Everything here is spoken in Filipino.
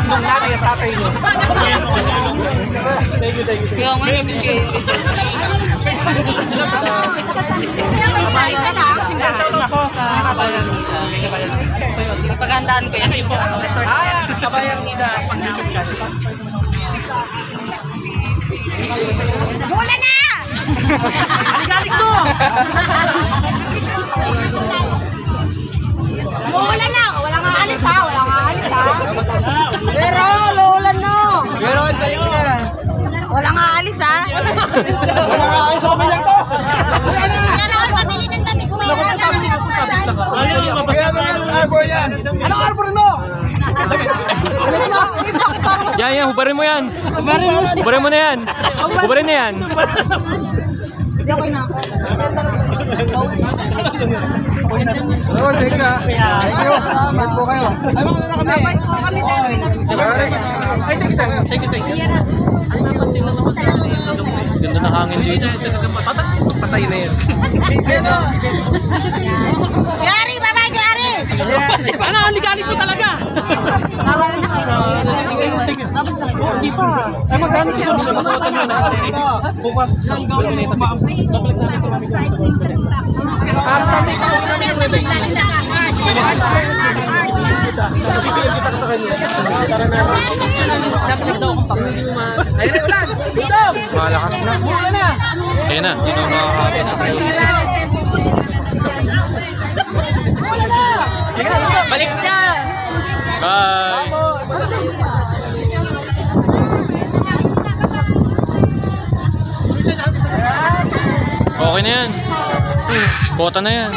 Nung nanay at tatay nyo. Thank you. Yung ano yung Shoutout po sa Kabayan Nida. Pagandaan ko yan. Kabayan Nida. Mula na! Aligalik mo! Mula na! Wala nga alis ha! Pero, lulan no! Pero, balik na. Wala nga alis ha! Wala nga kayo sa pamilyang ko. Yan ako, pabili ng damit mo yan! Anong arbor yan? Anong arbor mo? Yan, hubarin mo yan. Hubarin mo na yan. Hubarin na yan. Oh, thank you. Thank you. Salamat po kayo. Ay, mga na kami. Ay, thank you, sir. Ganda ng hangin dito. Patay na yan. Yari, babay ko, Yari! Ano, aligalik mo talaga? Bawal na kayo. Hindi pa. Ay, magkano siya? Bukas. Malakas na. Ayan na. Balik na! Bye. Okay na yan. Kota na yan.